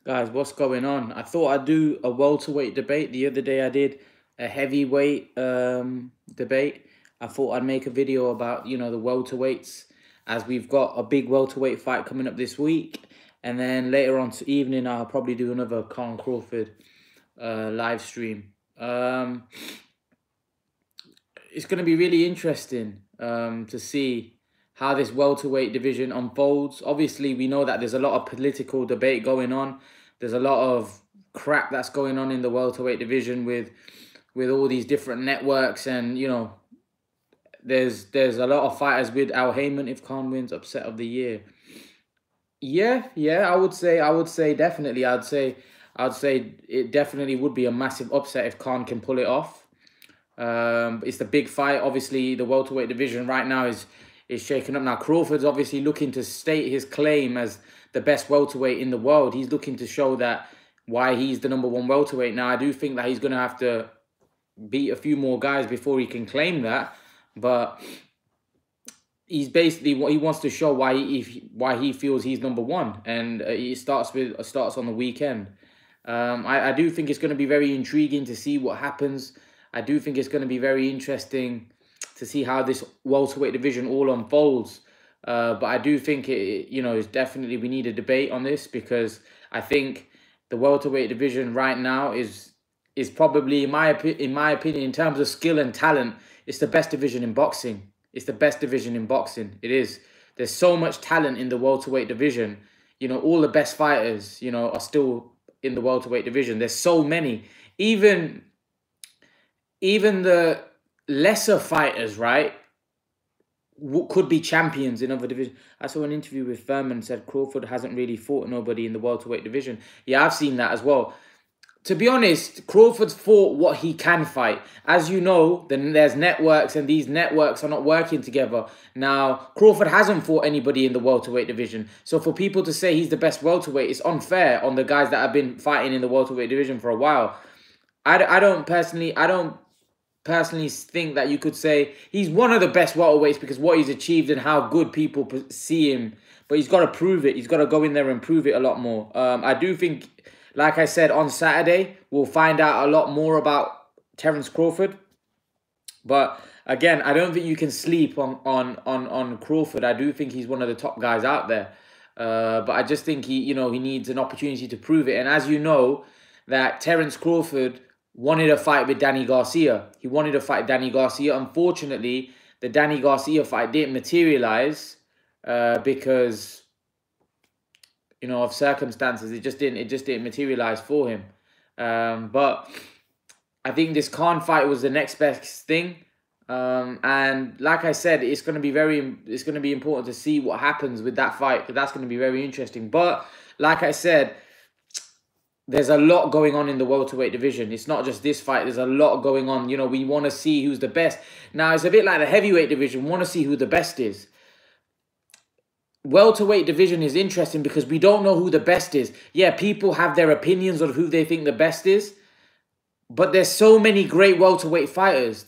Guys, what's going on? I thought I'd do a welterweight debate. The other day I did a heavyweight debate. I thought I'd make a video about, the welterweights, as we've got a big welterweight fight coming up this week. And then later on to evening, I'll probably do another Crawford live stream. It's going to be really interesting to see how this welterweight division unfolds. Obviously, we know that there's a lot of political debate going on. There's a lot of crap that's going on in the welterweight division with all these different networks, and there's a lot of fighters with Al Heyman if Khan wins upset of the year. Yeah, I would say definitely. I'd say it definitely would be a massive upset if Khan can pull it off. It's the big fight. Obviously, the welterweight division right now is shaken up. Now, Crawford's obviously looking to state his claim as the best welterweight in the world. He's looking to show that why he's the #1 welterweight. Now, I do think that he's going to have to beat a few more guys before he can claim that. But he's basically what he wants to show why he feels he's #1, and it starts on the weekend. I do think it's going to be very intriguing to see what happens. I do think it's going to be very interesting to see how this welterweight division all unfolds. But I do think it's definitely we need a debate on this, because I think the welterweight division right now is probably, in my opinion, in terms of skill and talent, it's the best division in boxing. It's the best division in boxing. It is. There's so much talent in the welterweight division. All the best fighters, are still in the welterweight division. There's so many. Even the lesser fighters, right, could be champions in other divisions. I saw an interview with Thurman, said Crawford hasn't really fought nobody in the welterweight division. Yeah, I've seen that as well. To be honest, Crawford's fought what he can fight. As you know, then there's networks, and these networks are not working together. Now, Crawford hasn't fought anybody in the welterweight division. So for people to say he's the best welterweight, it's unfair on the guys that have been fighting in the welterweight division for a while. I don't personally think that you could say he's one of the best welterweights because what he's achieved and how good people see him. But he's got to prove it. He's got to go in there and prove it a lot more. I do think, like I said, on Saturday, we'll find out a lot more about Terence Crawford. But again, I don't think you can sleep on Crawford. I do think he's one of the top guys out there. But I just think he needs an opportunity to prove it. And as you know, that Terence Crawford wanted a fight with Danny Garcia. He wanted to fight Danny Garcia. Unfortunately, the Danny Garcia fight didn't materialize because of circumstances. It just didn't materialize for him. But I think this Khan fight was the next best thing. And like I said, it's going to be important to see what happens with that fight, because that's going to be very interesting. But like I said, there's a lot going on in the welterweight division. It's not just this fight. There's a lot going on. We want to see who's the best. Now, it's a bit like the heavyweight division. We want to see who the best is. Welterweight division is interesting because we don't know who the best is. Yeah, people have their opinions of who they think the best is. But there's so many great welterweight fighters.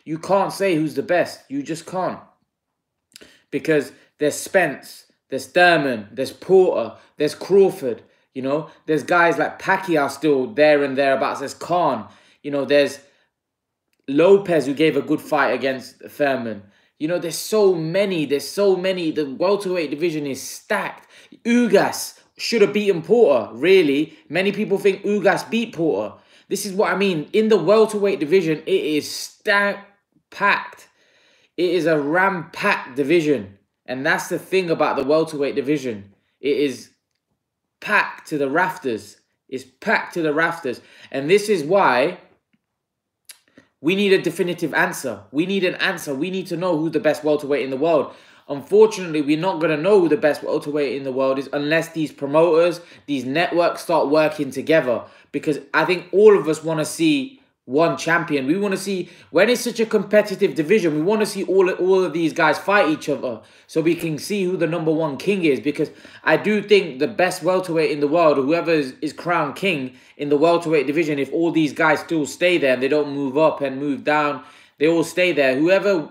You can't say who's the best. You just can't. Because there's Spence, there's Thurman, there's Porter, there's Crawford, There's guys like Pacquiao still there and thereabouts. There's Khan, There's Lopez, who gave a good fight against Thurman. There's so many. The welterweight division is stacked. Ugas should have beaten Porter, really. Many people think Ugas beat Porter. This is what I mean. In the welterweight division, it is packed. It is a ram-packed division. And that's the thing about the welterweight division. It is packed to the rafters. It's packed to the rafters. And this is why we need a definitive answer. We need an answer. We need to know who's the best welterweight in the world. Unfortunately, we're not going to know who the best welterweight in the world is unless these promoters, these networks start working together. Because I think all of us want to see one champion. We want to see, when it's such a competitive division, we want to see all of these guys fight each other so we can see who the #1 king is. Because I do think the best welterweight in the world, whoever is crowned king in the welterweight division, if all these guys still stay there and they don't move up and move down, they all stay there. Whoever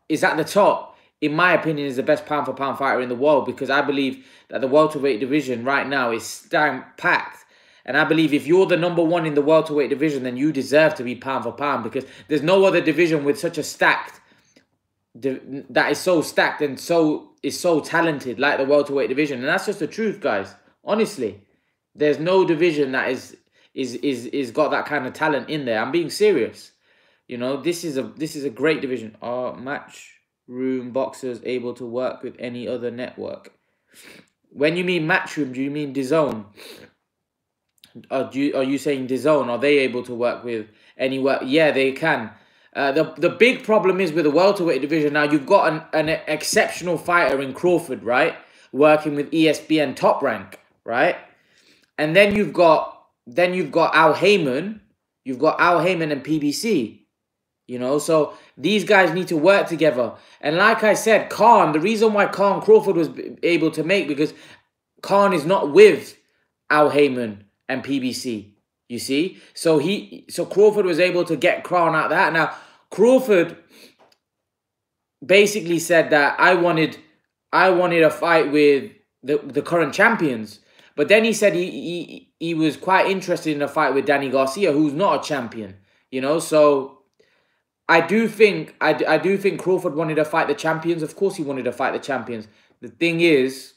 is at the top in my opinion, is the best pound-for-pound fighter in the world, because I believe that the welterweight division right now is stamp-packed. And I believe if you're the #1 in the welterweight division, then you deserve to be pound-for-pound, because there's no other division with such a stacked, that is so stacked and is so talented like the welterweight division. And that's just the truth, guys. Honestly, there's no division that is got that kind of talent in there. I'm being serious. You know, this is a great division. Are Matchroom boxers able to work with any other network? When you mean Matchroom, do you mean DAZN? Are you saying DAZN? Are they able to work with any work? Yeah, they can. The big problem is with the welterweight division now. You've got an exceptional fighter in Crawford, right? Working with ESPN Top Rank, right? And then you've got Al Heyman. You've got Al Heyman and PBC. You know, so these guys need to work together. And like I said, Khan, the reason why Khan Crawford was able to make, because Khan is not with Al Heyman and PBC, you see? So Crawford was able to get Khan out of that. Now, Crawford basically said that I wanted a fight with the current champions. But then he said he was quite interested in a fight with Danny Garcia, who's not a champion, you know? So I do think Crawford wanted to fight the champions. Of course he wanted to fight the champions. The thing is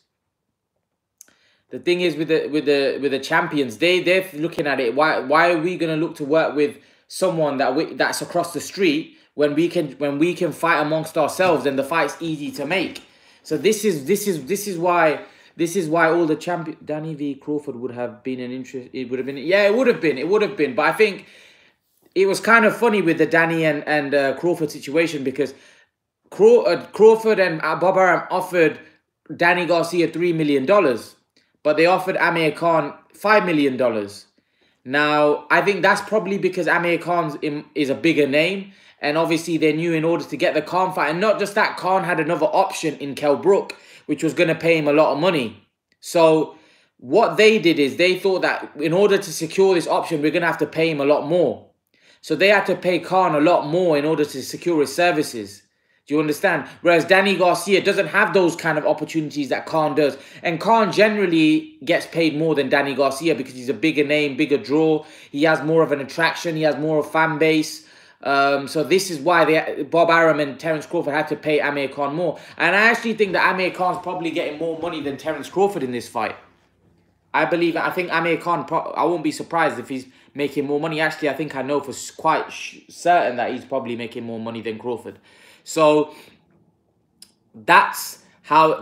with the champions, they're looking at it. Why are we gonna look to work with someone that's across the street when we can fight amongst ourselves and the fight's easy to make? So this is why all the champion Danny v Crawford would have been an interest. It would have been, yeah, it would have been. But I think it was kind of funny with the Danny and Crawford situation, because Crawford and Bob Arum offered Danny Garcia $3 million, but they offered Amir Khan $5 million. Now, I think that's probably because Amir Khan is a bigger name, and obviously they knew in order to get the Khan fight, and not just that, Khan had another option in Kell Brook, which was going to pay him a lot of money. So what they did is they thought that in order to secure this option, we're going to have to pay him a lot more. So they had to pay Khan a lot more in order to secure his services. Do you understand? Whereas Danny Garcia doesn't have those kind of opportunities that Khan does. And Khan generally gets paid more than Danny Garcia because he's a bigger name, bigger draw. He has more of an attraction. He has more of a fan base. So this is why Bob Arum and Terence Crawford had to pay Amir Khan more. And I actually think that Amir Khan's probably getting more money than Terence Crawford in this fight. I think Amir Khan, I won't be surprised if he's making more money. Actually, I think I know for quite certain that he's probably making more money than Crawford. So that's how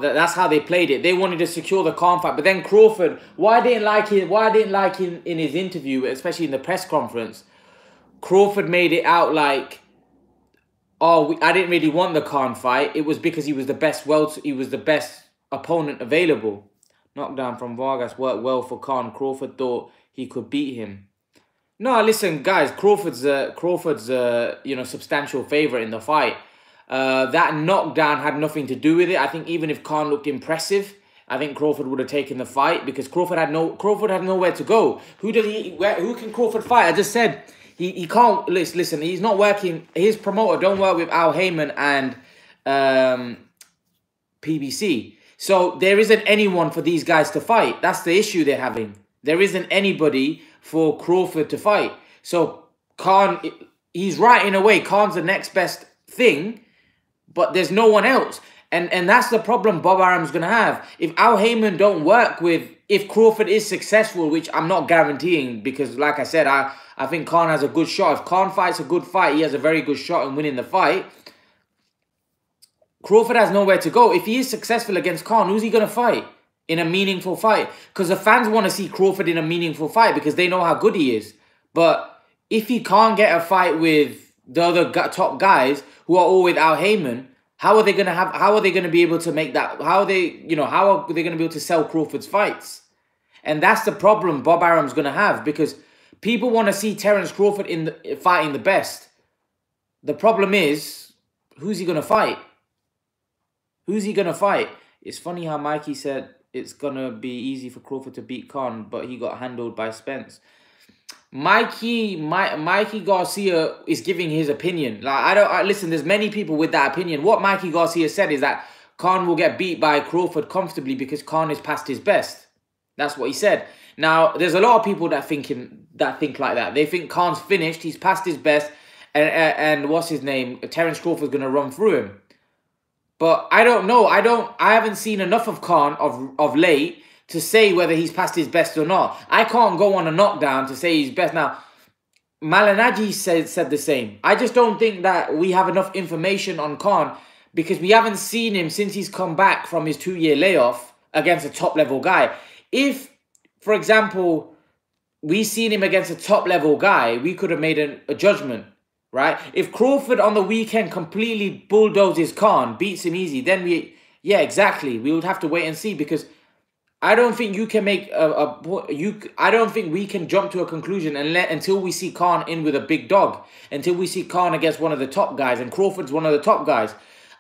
they played it. They wanted to secure the Khan fight. But then Crawford, why I didn't like him in his interview, especially in the press conference, Crawford made it out like, oh, I didn't really want the Khan fight. It was because he was the best opponent available. Knockdown from Vargas worked well for Khan. Crawford thought he could beat him. No, listen, guys. Crawford's substantial favorite in the fight. That knockdown had nothing to do with it. I think even if Khan looked impressive, I think Crawford would have taken the fight, because Crawford had nowhere to go. Who can Crawford fight? I just said he can't. Listen, he's not working. His promoter don't work with Al Heyman and PBC. So there isn't anyone for these guys to fight. That's the issue they're having. There isn't anybody for Crawford to fight. So Khan, he's right in a way. Khan's the next best thing, but there's no one else. And that's the problem Bob Arum's going to have. If Al Heyman don't work with, if Crawford is successful, which I'm not guaranteeing, because like I said, I think Khan has a good shot. If Khan fights a good fight, he has a very good shot in winning the fight. Crawford has nowhere to go. If he is successful against Khan, who's he going to fight in a meaningful fight? Because the fans want to see Crawford in a meaningful fight because they know how good he is. But if he can't get a fight with the other top guys who are all with Al Heyman, how are they going to be able to make that? How are they going to be able to sell Crawford's fights? And that's the problem Bob Arum's going to have, because people want to see Terence Crawford fighting the best. The problem is, who's he going to fight? Who's he going to fight? It's funny how Mikey said it's going to be easy for Crawford to beat Khan, but he got handled by Spence. Mikey Garcia is giving his opinion. Like listen. There's many people with that opinion. What Mikey Garcia said is that Khan will get beat by Crawford comfortably because Khan is past his best. That's what he said. Now there's a lot of people that think like that. They think Khan's finished. He's past his best, and what's his name? Terence Crawford's gonna run through him. But I don't know. I haven't seen enough of Khan of late to say whether he's past his best or not. I can't go on a knockdown to say he's best. Now, Malignaggi said the same. I just don't think that we have enough information on Khan because we haven't seen him since he's come back from his 2-year layoff against a top-level guy. If, for example, we seen him against a top-level guy, we could have made a judgment, right? If Crawford on the weekend completely bulldozes Khan, beats him easy, then yeah, exactly. We would have to wait and see because I don't think you can make I don't think we can jump to a conclusion until we see Khan in with a big dog. Until we see Khan against one of the top guys, and Crawford's one of the top guys.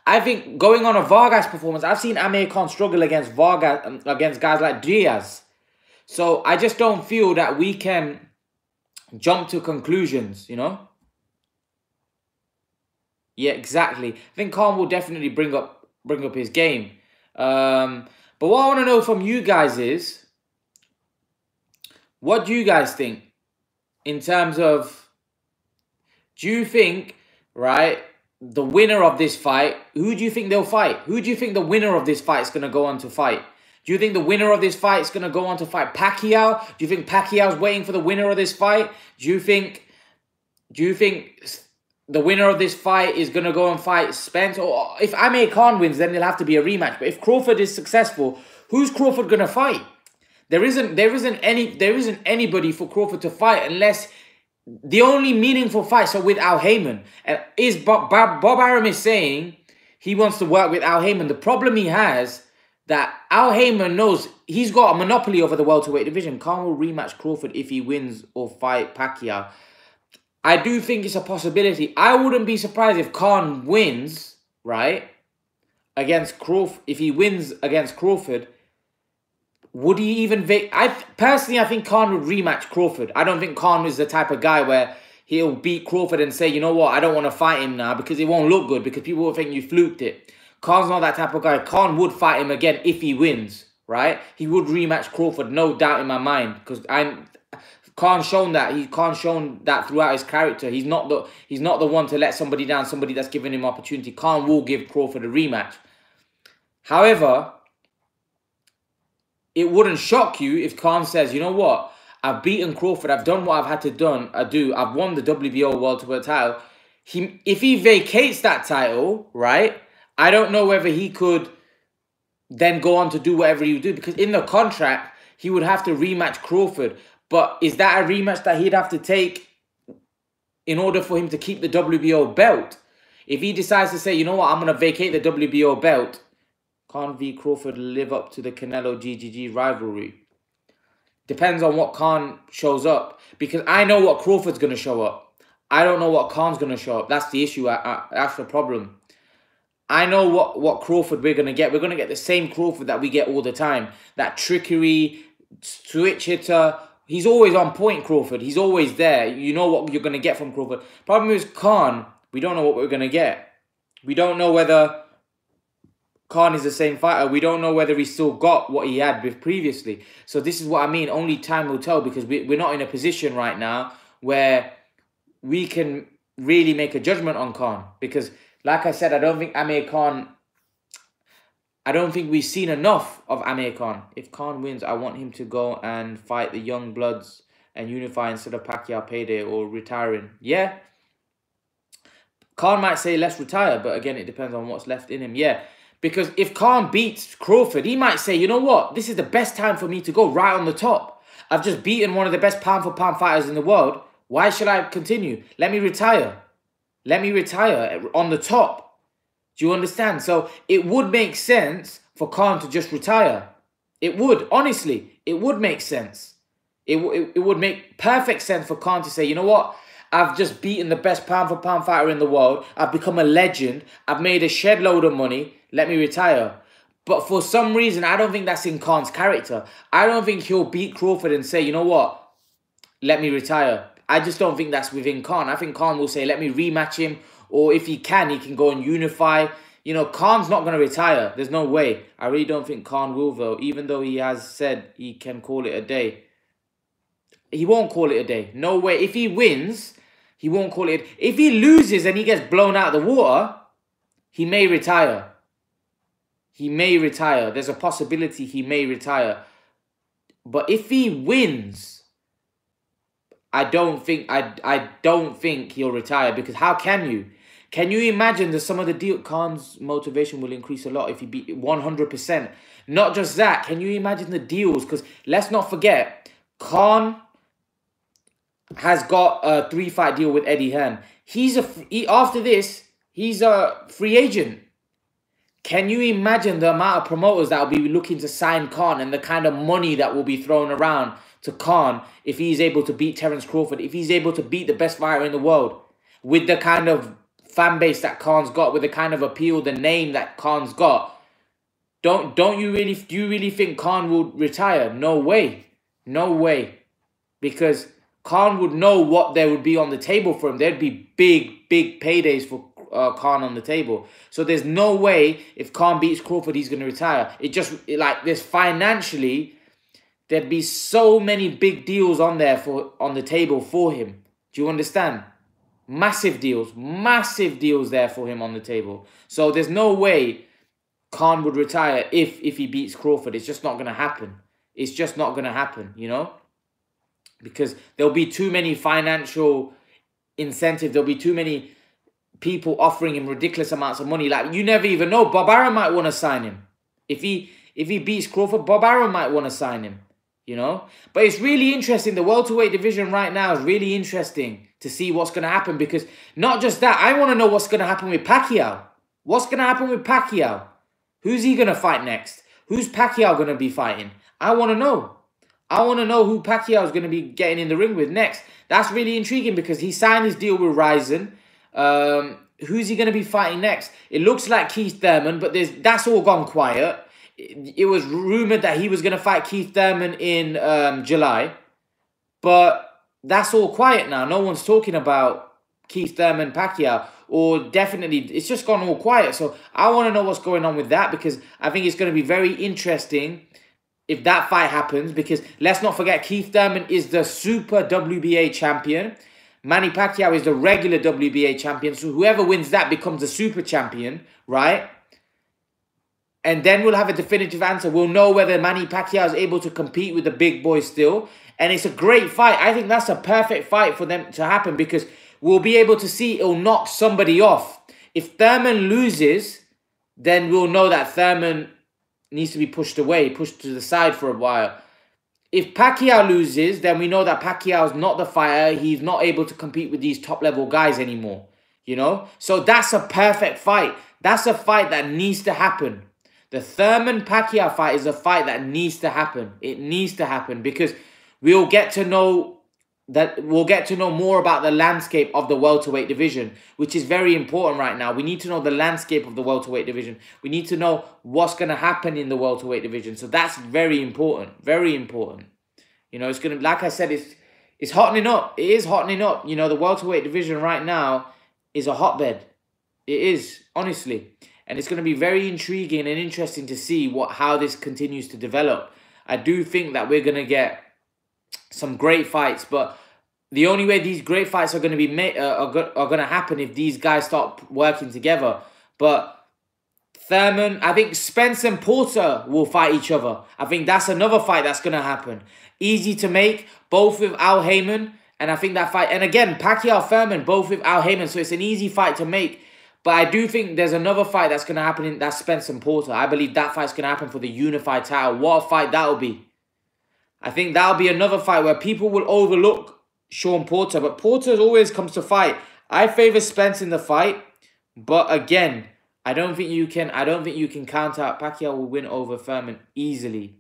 I think going on a Vargas performance, I've seen Amir Khan struggle against Vargas, against guys like Diaz. So I just don't feel that we can jump to conclusions, you know? Yeah, exactly. I think Khan will definitely bring up his game. But what I want to know from you guys is, what do you guys think in terms of, do you think, right, the winner of this fight, who do you think they'll fight? Who do you think the winner of this fight is going to go on to fight? Do you think the winner of this fight is going to go on to fight Pacquiao? Do you think Pacquiao's waiting for the winner of this fight? Do you think the winner of this fight is going to go and fight Spence? Or if Amir Khan wins, then it'll have to be a rematch. But if Crawford is successful, who's Crawford going to fight? There isn't anybody for Crawford to fight unless the only meaningful fights are with Al Heyman. And Bob Arum is saying he wants to work with Al Heyman. The problem he has, that Al Heyman knows he's got a monopoly over the welterweight division. Khan will rematch Crawford if he wins or fight Pacquiao. I do think it's a possibility. I wouldn't be surprised if Khan wins, right, against Crawford. If he wins against Crawford, would he even... I think Khan would rematch Crawford. I don't think Khan is the type of guy where he'll beat Crawford and say, you know what, I don't want to fight him now because it won't look good because people will think you fluked it. Khan's not that type of guy. Khan would fight him again if he wins, right? He would rematch Crawford, no doubt in my mind, because Khan's shown that. Khan's shown that throughout his character. He's not the one to let somebody down, somebody that's given him opportunity. Khan will give Crawford a rematch. However, it wouldn't shock you if Khan says, you know what, I've beaten Crawford, I've done what I've had to do, I've won the WBO welterweight title. If he vacates that title, right, I don't know whether he could then go on to do whatever he would do, because in the contract, he would have to rematch Crawford. But is that a rematch that he'd have to take in order for him to keep the WBO belt? If he decides to say, you know what, I'm going to vacate the WBO belt, Khan v Crawford live up to the Canelo GGG rivalry? Depends on what Khan shows up. Because I know what Crawford's going to show up. I don't know what Khan's going to show up. That's the issue. That's the problem. I know what Crawford we're going to get. We're going to get the same Crawford that we get all the time. That trickery, switch hitter. He's always on point, Crawford. He's always there. You know what you're going to get from Crawford. Problem is Khan, we don't know what we're going to get. We don't know whether Khan is the same fighter. We don't know whether he still got what he had with previously. So this is what I mean. Only time will tell, because we're not in a position right now where we can really make a judgment on Khan. Because, like I said, I don't think we've seen enough of Amir Khan. If Khan wins, I want him to go and fight the young bloods and unify instead of Pacquiao payday or retiring. Yeah. Khan might say, let's retire. But again, it depends on what's left in him. Yeah. Because if Khan beats Crawford, he might say, you know what? This is the best time for me to go right on the top. I've just beaten one of the best pound-for-pound fighters in the world. Why should I continue? Let me retire. Let me retire on the top. Do you understand? So it would make sense for Khan to just retire. It would. Honestly, it would make sense. It would make perfect sense for Khan to say, you know what? I've just beaten the best pound-for-pound fighter in the world. I've become a legend. I've made a shed load of money. Let me retire. But for some reason, I don't think that's in Khan's character. I don't think he'll beat Crawford and say, you know what? let me retire. I just don't think that's within Khan. I think Khan will say, let me rematch him. Or if he can go and unify. You know, Khan's not going to retire. There's no way. I really don't think Khan will, though. Even though he has said he can call it a day. He won't call it a day. No way. If he wins, he won't call it. If he loses and he gets blown out of the water, he may retire. He may retire. There's a possibility he may retire. But if he wins, I don't think he'll retire, because how can you? Can you imagine that some of the deal? Khan's motivation will increase a lot if he beat 100%. Not just that. Can you imagine the deals? Because let's not forget, Khan has got a 3-fight deal with Eddie Hearn. After this, he's a free agent. Can you imagine the amount of promoters that will be looking to sign Khan and the kind of money that will be thrown around to Khan if he's able to beat Terence Crawford, if he's able to beat the best fighter in the world, with the kind of fan base that Khan's got, with the kind of appeal, the name that Khan's got? Do you really think Khan will retire? No way. No way. Because Khan would know what there would be on the table for him. There'd be big paydays for Khan on the table. So there's no way if Khan beats Crawford, he's going to retire. Like this financially, there'd be so many big deals on the table for him. Do you understand? Massive deals there for him on the table. So there's no way Khan would retire if he beats Crawford. It's just not going to happen. It's just not going to happen, you know? Because there'll be too many financial incentives. There'll be too many people offering him ridiculous amounts of money. Like, you never even know. Bob Arum might want to sign him. If he beats Crawford, Bob Arum might want to sign him, you know? But it's really interesting. The welterweight division right now is really interesting to see what's going to happen, because not just that, I want to know what's going to happen with Pacquiao. What's going to happen with Pacquiao? Who's he going to fight next? Who's Pacquiao going to be fighting? I want to know. I want to know who Pacquiao is going to be getting in the ring with next. That's really intriguing, because he signed his deal with Ryzen. Who's he going to be fighting next? It looks like Keith Thurman, but that's all gone quiet. It was rumoured that he was going to fight Keith Thurman in July. But that's all quiet now. No one's talking about Keith Thurman, Pacquiao. Or definitely, it's just gone all quiet. So I want to know what's going on with that, because I think it's going to be very interesting if that fight happens. Because let's not forget, Keith Thurman is the Super WBA champion. Manny Pacquiao is the regular WBA champion. So whoever wins that becomes the super champion, right? And then we'll have a definitive answer. We'll know whether Manny Pacquiao is able to compete with the big boys still. And it's a great fight. I think that's a perfect fight for them to happen, because we'll be able to see it'll knock somebody off. If Thurman loses, then we'll know that Thurman needs to be pushed away, pushed to the side for a while. If Pacquiao loses, then we know that Pacquiao's not the fighter. He's not able to compete with these top-level guys anymore, you know? So that's a perfect fight. That's a fight that needs to happen. The Thurman-Pacquiao fight is a fight that needs to happen. It needs to happen, because we'll get to know more about the landscape of the welterweight division, which is very important right now. We need to know the landscape of the welterweight division. We need to know what's going to happen in the welterweight division. So that's very important. Very important. You know, it's going to, like I said, it's hottening up. It is hottening up. You know, the welterweight division right now is a hotbed. It is, honestly. And it's going to be very intriguing and interesting to see how this continues to develop. I do think that we're going to get some great fights, but the only way these great fights are going to be are going to happen if these guys start working together. But Thurman, I think Spence and Porter will fight each other. I think that's another fight that's going to happen. Easy to make, both with Al Heyman, and I think that fight, and again, Pacquiao Thurman, both with Al Heyman, so it's an easy fight to make. But I do think there's another fight that's going to happen, that's Spence and Porter. I believe that fight's going to happen for the unified title. What a fight that'll be. I think that'll be another fight where people will overlook Sean Porter, but Porter always comes to fight. I favour Spence in the fight, but again, I don't think you can count out. Pacquiao will win over Thurman easily.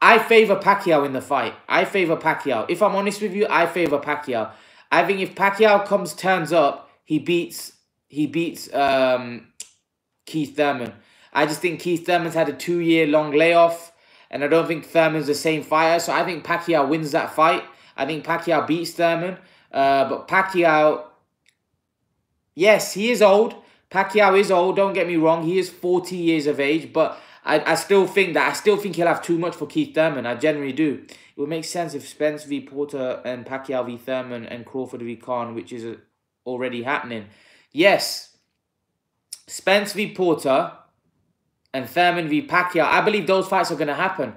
I favour Pacquiao in the fight. I favour Pacquiao. If I'm honest with you, I favour Pacquiao. I think if Pacquiao turns up, he beats Keith Thurman. I just think Keith Thurman's had a 2-year long layoff, and I don't think Thurman's the same fighter. So I think Pacquiao wins that fight. I think Pacquiao beats Thurman. But Pacquiao, yes, he is old. Pacquiao is old, don't get me wrong. He is 40 years of age, but I still think he'll have too much for Keith Thurman. I generally do. It would make sense if Spence v. Porter and Pacquiao v. Thurman and Crawford v. Khan, which is already happening. Yes, Spence v. Porter and Thurman v. Pacquiao. I believe those fights are going to happen.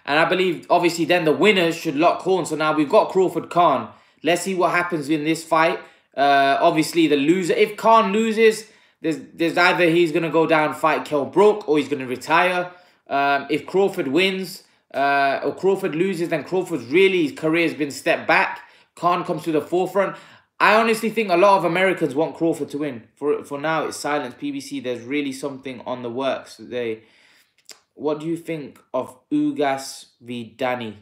And I believe, obviously, then the winners should lock horns. So now we've got Crawford Khan. Let's see what happens in this fight. Obviously, the loser, if Khan loses, there's either he's going to go down and fight Kell Brook or he's going to retire. If Crawford wins or Crawford loses, then Crawford's his career has been stepped back. Khan comes to the forefront. I honestly think a lot of Americans want Crawford to win. For now, it's silence. PBC, there's really something on the works. What do you think of Ugas v. Danny?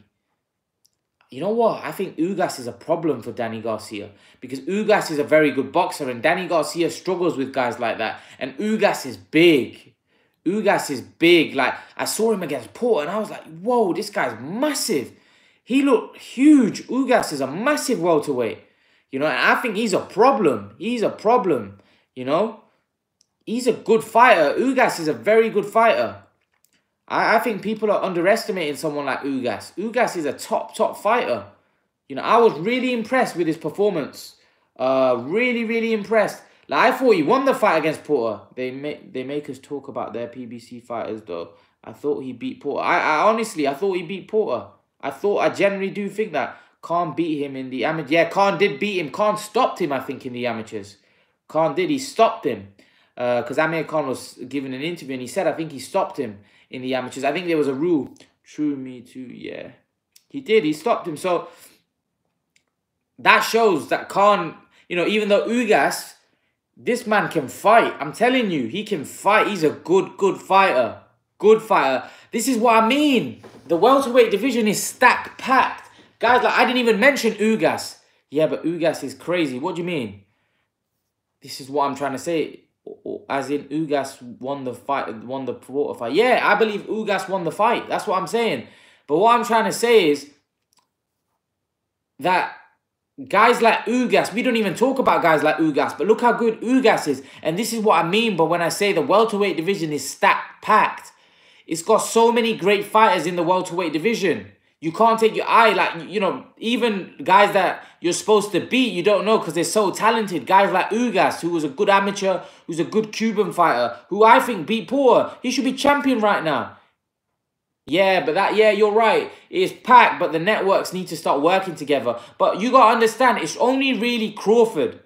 You know what? I think Ugas is a problem for Danny Garcia. Because Ugas is a very good boxer. And Danny Garcia struggles with guys like that. And Ugas is big. Ugas is big. Like, I saw him against Porter and I was like, whoa, this guy's massive. He looked huge. Ugas is a massive welterweight. You know, and I think he's a problem. He's a problem. You know? He's a good fighter. Ugas is a very good fighter. I think people are underestimating someone like Ugas. Ugas is a top fighter. You know, I was really impressed with his performance. Really impressed. Like, I thought he won the fight against Porter. They make us talk about their PBC fighters, though. I thought he beat Porter. I honestly, I thought he beat Porter. I generally do think that. Khan beat him in the amateurs. Yeah, Khan did beat him. Khan stopped him, I think, in the amateurs. Khan did. He stopped him. Because Amir Khan was giving an interview and he said, I think he stopped him in the amateurs. I think there was a rule. True, me too, yeah. He did. He stopped him. So that shows that Khan, you know, even though Ugas, this man can fight. I'm telling you, he can fight. He's a good fighter. Good fighter. This is what I mean. The welterweight division is stacked, packed. Guys, like, I didn't even mention Ugas. Yeah, but Ugas is crazy. What do you mean? This is what I'm trying to say. As in, Ugas won the fight, won the Porter fight. Yeah, I believe Ugas won the fight. That's what I'm saying. But what I'm trying to say is that guys like Ugas, we don't even talk about guys like Ugas, but look how good Ugas is. And this is what I mean, but when I say the welterweight division is stacked, packed, it's got so many great fighters in the welterweight division. You can't take your eye, like, you know, even guys that you're supposed to beat, you don't know because they're so talented. Guys like Ugas, who was a good amateur, who's a good Cuban fighter, who I think beat Porter. He should be champion right now. Yeah, you're right. It's packed, but the networks need to start working together. But you got to understand, it's only really Crawford.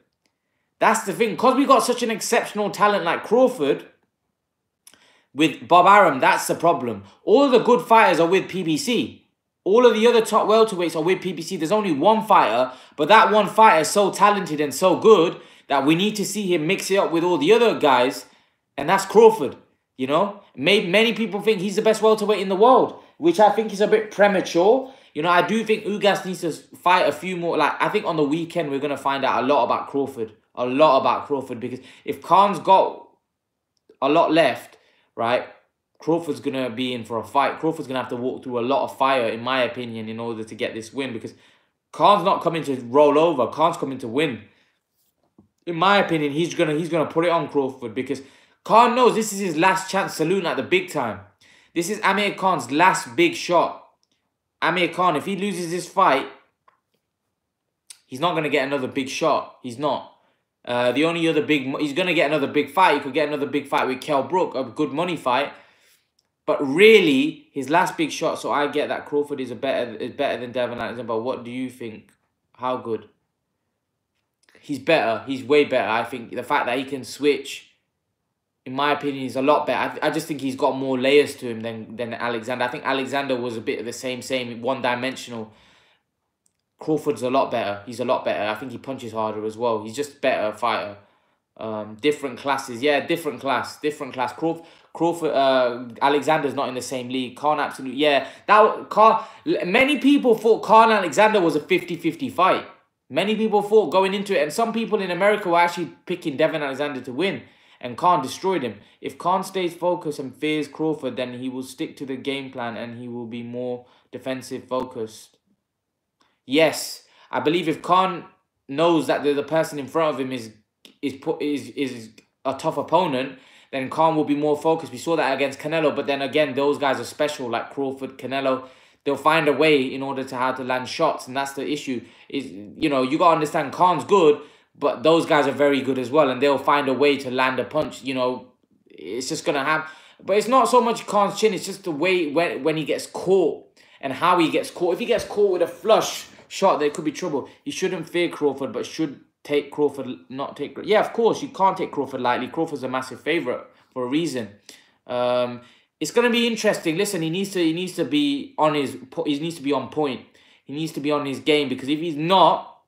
That's the thing. Because we got such an exceptional talent like Crawford, with Bob Arum, that's the problem. All of the good fighters are with PBC. All of the other top welterweights are with PBC. There's only one fighter, but that one fighter is so talented and so good that we need to see him mix it up with all the other guys, and that's Crawford, you know? Many people think he's the best welterweight in the world, which I think is a bit premature. You know, I do think Ugas needs to fight a few more. Like, I think on the weekend we're going to find out a lot about Crawford. A lot about Crawford, because if Khan's got a lot left, right, Crawford's going to be in for a fight. Crawford's going to have to walk through a lot of fire, in my opinion, in order to get this win. Because Khan's not coming to roll over. Khan's coming to win. In my opinion, he's gonna put it on Crawford. Because Khan knows this is his last chance saloon at the big time. This is Amir Khan's last big shot. Amir Khan, if he loses this fight, he's not going to get another big shot. He's not. The only other he's going to get another big fight. He could get another big fight with Kell Brook, a good money fight. But really, his last big shot, so I get that Crawford is better than Devin Alexander. But what do you think? How good? He's better. He's way better. I think the fact that he can switch, in my opinion, is a lot better. I just think he's got more layers to him than Alexander. I think Alexander was a bit of the same, one-dimensional. Crawford's a lot better. He's a lot better. I think he punches harder as well. He's just better fighter. Different classes. Yeah, different class. Crawford, Alexander's not in the same league. Khan, absolutely. Yeah, many people thought Khan Alexander was a 50-50 fight. Many people thought going into it, and some people in America were actually picking Devin Alexander to win, and Khan destroyed him. If Khan stays focused and fears Crawford, then he will stick to the game plan and he will be more defensive focused. yes, I believe if Khan knows that the person in front of him is a tough opponent, then Khan will be more focused. We saw that against Canelo, but then again, those guys are special, like Crawford, Canelo. They'll find a way in order to how to land shots, and that's the issue. Is, you know, you got to understand Khan's good, but those guys are very good as well, and they'll find a way to land a punch. You know, it's just going to happen. But it's not so much Khan's chin, it's just the way when he gets caught and how he gets caught. If he gets caught with a flush shot, there could be trouble. He shouldn't fear Crawford, but should take Crawford, not take... Yeah, of course, you can't take Crawford lightly. Crawford's a massive favourite for a reason. It's going to be interesting. Listen, he needs to be on his... He needs to be on point. He needs to be on his game, because if he's not,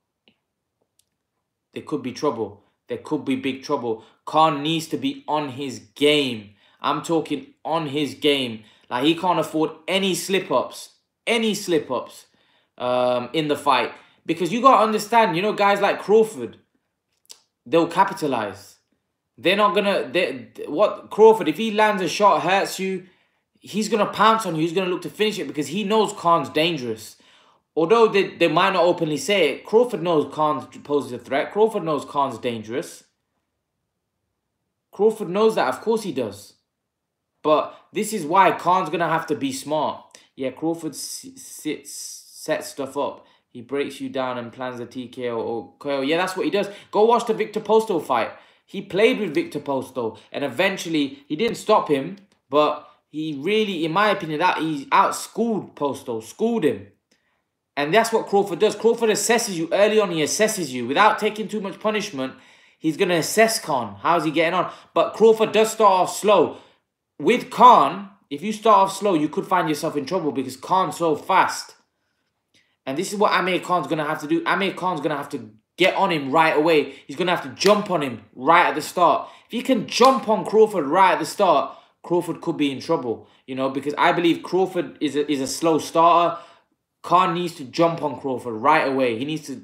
there could be trouble. There could be big trouble. Khan needs to be on his game. I'm talking on his game. Like, he can't afford any slip-ups. Any slip-ups in the fight. Because you got to understand, you know, guys like Crawford, they'll capitalize. They're not going to... Crawford, if he lands a shot, hurts you, he's going to pounce on you. He's going to look to finish it because he knows Khan's dangerous. Although they might not openly say it, Crawford knows Khan poses a threat. Crawford knows Khan's dangerous. Crawford knows that. Of course he does. But this is why Khan's going to have to be smart. Yeah, Crawford sets stuff up. He breaks you down and plans a TKO or KO. Yeah, that's what he does. Go watch the Victor Posto fight. He played with Victor Posto. And eventually, he didn't stop him. But he really, in my opinion, he outschooled Posto. Schooled him. And that's what Crawford does. Crawford assesses you. Early on, he assesses you. Without taking too much punishment, he's going to assess Khan. How's he getting on? But Crawford does start off slow. With Khan, if you start off slow, you could find yourself in trouble because Khan's so fast. And this is what Amir Khan's going to have to do. Amir Khan's going to have to get on him right away. He's going to have to jump on him right at the start. If he can jump on Crawford right at the start, Crawford could be in trouble. You know, because I believe Crawford is a slow starter. Khan needs to jump on Crawford right away. He needs to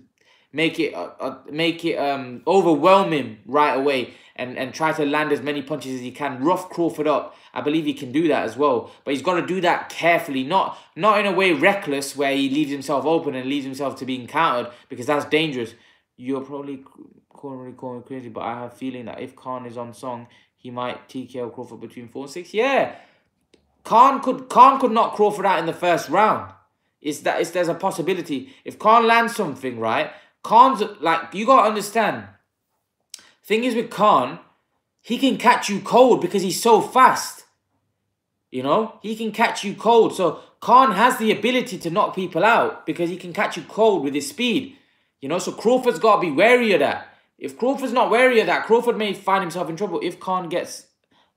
make it overwhelm him right away and try to land as many punches as he can. Rough Crawford up. I believe he can do that as well. But he's got to do that carefully. Not in a way reckless where he leaves himself open and leaves himself to be encountered, because that's dangerous. You're probably calling me crazy, but I have a feeling that if Khan is on song, he might TKO Crawford between 4 and 6. Yeah. Khan could knock Crawford out in the first round. There's a possibility. If Khan lands something, right? Khan's, like, you got to understand. Thing is with Khan, he can catch you cold because he's so fast. You know? He can catch you cold. So Khan has the ability to knock people out because he can catch you cold with his speed. You know? So Crawford's got to be wary of that. If Crawford's not wary of that, Crawford may find himself in trouble. If Khan gets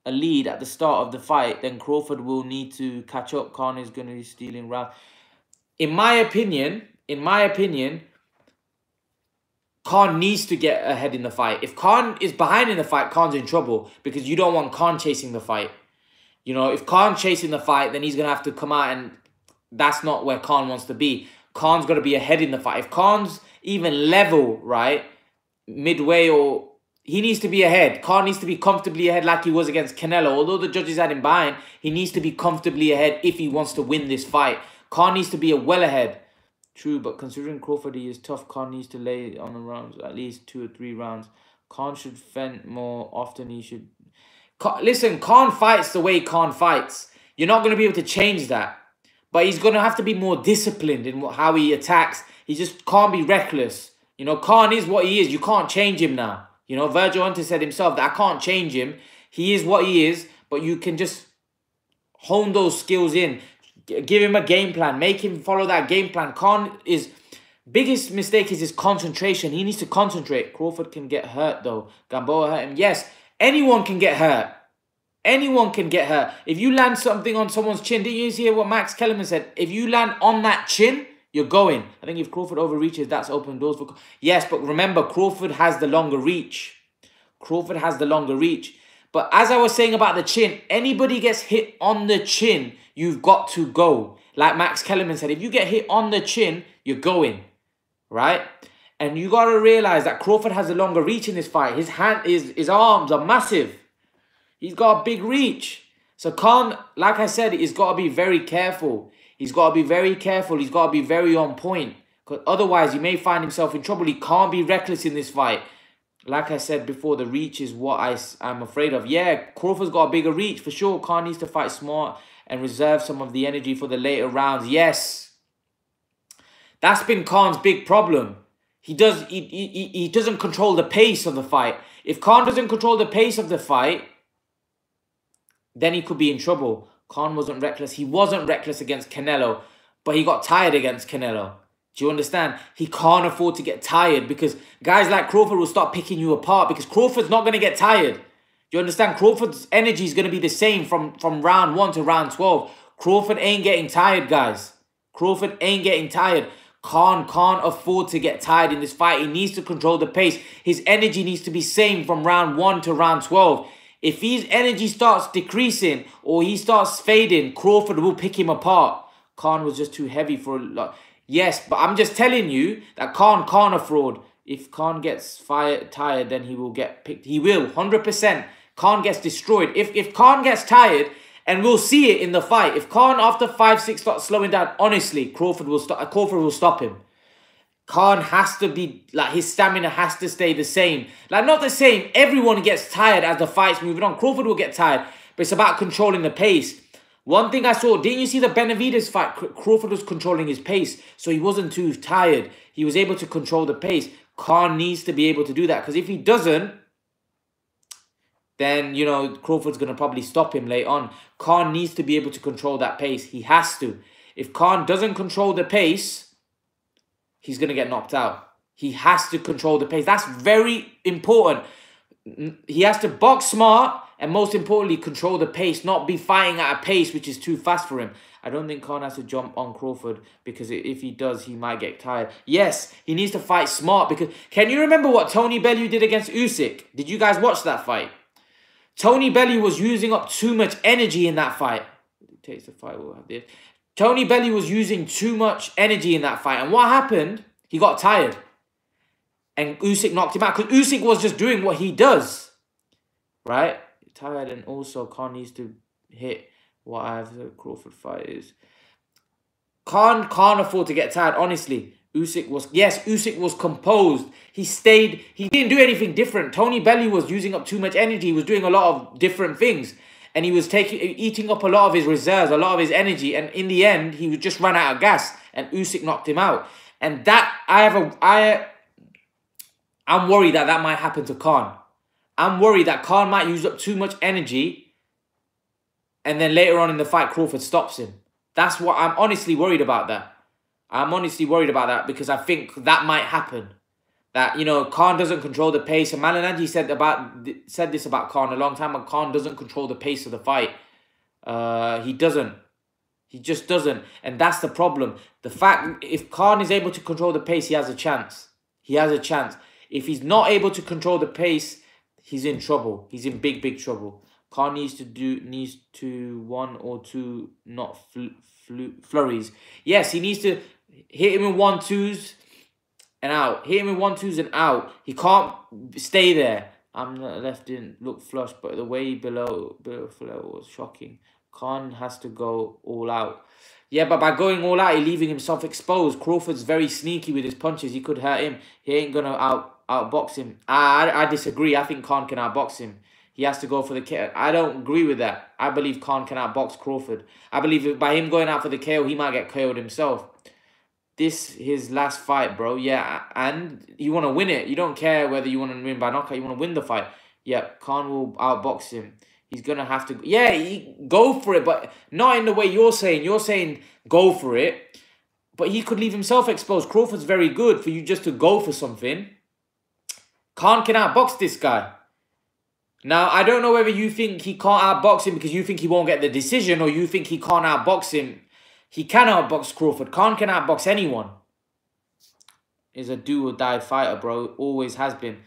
a lead at the start of the fight, then Crawford will need to catch up. Khan is going to be stealing rounds. In my opinion, Khan needs to get ahead in the fight. If Khan is behind in the fight, Khan's in trouble because you don't want Khan chasing the fight. You know, if Khan's chasing the fight, then he's going to have to come out, and that's not where Khan wants to be. Khan's got to be ahead in the fight. If Khan's even level, right, midway, or he needs to be ahead. Khan needs to be comfortably ahead like he was against Canelo. Although the judges had him behind, he needs to be comfortably ahead if he wants to win this fight. Khan needs to be well ahead. True, but considering Crawford, he is tough. Khan needs to lay on the rounds, at least 2 or 3 rounds. Khan should fend more often. He should... Listen, Khan fights the way Khan fights. You're not going to be able to change that. But he's going to have to be more disciplined in how he attacks. He just can't be reckless. You know, Khan is what he is. You can't change him now. You know, Virgil Hunter said himself that I can't change him. He is what he is, but you can just hone those skills in. Give him a game plan. Make him follow that game plan. Khan is... Biggest mistake is his concentration. He needs to concentrate. Crawford can get hurt though. Gamboa hurt him. Yes, anyone can get hurt. Anyone can get hurt. If you land something on someone's chin, did you hear what Max Kellerman said? If you land on that chin, you're going. I think if Crawford overreaches, that's open doors for... Yes, but remember, Crawford has the longer reach. Crawford has the longer reach. But as I was saying about the chin, anybody gets hit on the chin, you've got to go. Like Max Kellerman said, if you get hit on the chin, you're going. Right? And you got to realize that Crawford has a longer reach in this fight. His arms are massive. He's got a big reach. So Khan, like I said, he's got to be very careful. He's got to be very careful. He's got to be very on point. Otherwise, he may find himself in trouble. He can't be reckless in this fight. Like I said before, the reach is what I'm afraid of. Yeah, Crawford's got a bigger reach for sure. Khan needs to fight smart and reserve some of the energy for the later rounds. Yes. That's been Khan's big problem. He doesn't control the pace of the fight. If Khan doesn't control the pace of the fight, then he could be in trouble. Khan wasn't reckless. He wasn't reckless against Canelo, but he got tired against Canelo. Do you understand? He can't afford to get tired because guys like Crawford will start picking you apart because Crawford's not going to get tired. Do you understand? Crawford's energy is going to be the same from round 1 to round 12. Crawford ain't getting tired, guys. Crawford ain't getting tired. Khan can't afford to get tired in this fight. He needs to control the pace. His energy needs to be same from round 1 to round 12. If his energy starts decreasing or he starts fading, Crawford will pick him apart. Khan was just too heavy for a lot. Yes, but I'm just telling you that Khan can't afford. If Khan gets tired, then he will get picked. He will, 100%. Khan gets destroyed. If Khan gets tired, and we'll see it in the fight. If Khan, after 5-6, starts slowing down, honestly, Crawford will stop him. Khan has to be, like, his stamina has to stay the same. Like, not the same. Everyone gets tired as the fight's moving on. Crawford will get tired, but it's about controlling the pace. One thing I saw, didn't you see the Benavidez fight? Crawford was controlling his pace, so he wasn't too tired. He was able to control the pace. Khan needs to be able to do that, because if he doesn't, then, you know, Crawford's going to probably stop him later on. Khan needs to be able to control that pace. He has to. If Khan doesn't control the pace, he's going to get knocked out. He has to control the pace. That's very important. He has to box smart and, most importantly, control the pace, not be fighting at a pace which is too fast for him. I don't think Khan has to jump on Crawford, because if he does, he might get tired. Yes, he needs to fight smart, because can you remember what Tony Bellew did against Usyk? Did you guys watch that fight? Tony Bellew was using up too much energy in that fight. It takes the fight, we'll have this. Tony Bellew was using too much energy in that fight. And what happened? He got tired. And Usyk knocked him out. Because Usyk was just doing what he does. Right? Tired, and also Khan needs to hit what I have the Crawford fight is. Khan can't afford to get tired, honestly. Usyk was composed. He stayed, he didn't do anything different. Tony Bellew was using up too much energy. He was doing a lot of different things. And he was eating up a lot of his reserves, a lot of his energy. And in the end, he just ran out of gas. And Usyk knocked him out. And that, I'm worried that might happen to Khan. I'm worried that Khan might use up too much energy. And then later on in the fight, Crawford stops him. That's what I'm honestly worried about that. I'm honestly worried about that, because I think that might happen. That, you know, Khan doesn't control the pace. And Malignaggi said this about Khan a long time ago. Khan doesn't control the pace of the fight. He doesn't. He just doesn't. And that's the problem. The fact, if Khan is able to control the pace, he has a chance. He has a chance. If he's not able to control the pace, he's in trouble. He's in big, big trouble. Khan needs to 1 or 2 not flurries. Yes, he needs to hit him in 1-2s and out. Hit him in 1-2s and out. He can't stay there. Left didn't look flush, but the way below was shocking. Khan has to go all out. Yeah, but by going all out, he's leaving himself exposed. Crawford's very sneaky with his punches. He could hurt him. He ain't going to outbox him. I disagree. I think Khan can outbox him. He has to go for the KO. I don't agree with that. I believe Khan can outbox Crawford. I believe by him going out for the KO, he might get KO'd himself. This his last fight, bro. Yeah, and you want to win it. You don't care whether you want to win by knockout. You want to win the fight. Yeah, Khan will outbox him. He's going to have to... Yeah, go for it, but not in the way you're saying. You're saying go for it, but he could leave himself exposed. Crawford's very good for you just to go for something. Khan can outbox this guy. Now, I don't know whether you think he can't outbox him because you think he won't get the decision, or you think he can't outbox him. He can outbox Crawford. Khan can outbox anyone. He's a do or die fighter, bro. Always has been.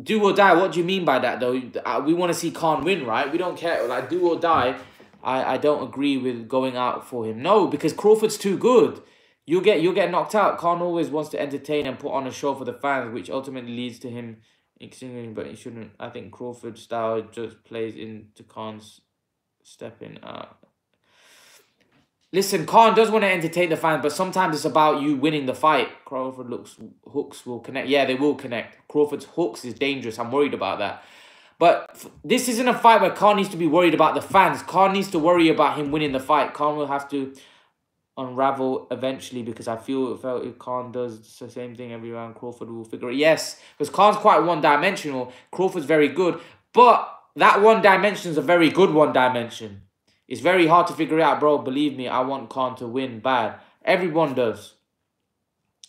Do or die, what do you mean by that, though? We want to see Khan win, right? We don't care. Like, do or die, I don't agree with going out for him. No, because Crawford's too good. You'll get knocked out. Khan always wants to entertain and put on a show for the fans, which ultimately leads to him exceeding, but he shouldn't. I think Crawford's style just plays into Khan's stepping out. Listen, Khan does want to entertain the fans, but sometimes it's about you winning the fight. Crawford looks hooks will connect. Yeah, they will connect. Crawford's hooks is dangerous. I'm worried about that. But this isn't a fight where Khan needs to be worried about the fans. Khan needs to worry about him winning the fight. Khan will have to unravel eventually, because I felt if Khan does the same thing every round, Crawford will figure it. Yes, because Khan's quite one-dimensional. Crawford's very good, but that one dimension is a very good one dimension. It's very hard to figure it out, bro. Believe me, I want Khan to win bad. Everyone does.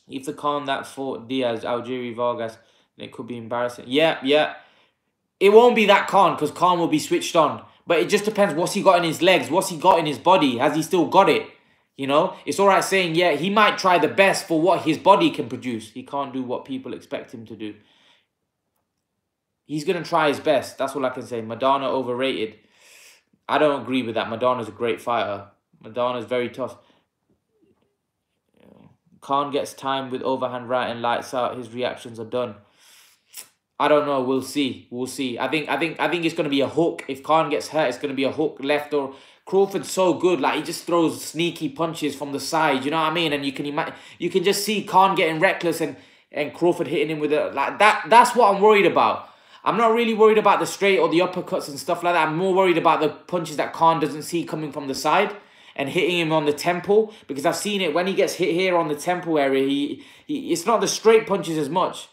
If the Khan that fought Diaz, Algeri, Vargas, it could be embarrassing. Yeah. It won't be that Khan, because Khan will be switched on. But it just depends what's he got in his legs, what's he got in his body. Has he still got it? You know, it's all right saying, yeah, he might try the best for what his body can produce. He can't do what people expect him to do. He's going to try his best. That's all I can say. Madonna overrated. I don't agree with that. Madonna's a great fighter. Madonna's very tough. Khan gets time with overhand right and lights out. His reactions are done. I don't know. We'll see. We'll see. I think it's going to be a hook. If Khan gets hurt, it's going to be a hook left. Or Crawford's so good. Like, he just throws sneaky punches from the side. You know what I mean? And you can just see Khan getting reckless and Crawford hitting him with a like that. That's what I'm worried about. I'm not really worried about the straight or the uppercuts and stuff like that. I'm more worried about the punches that Khan doesn't see coming from the side and hitting him on the temple, because I've seen it when he gets hit here on the temple area. It's not the straight punches as much.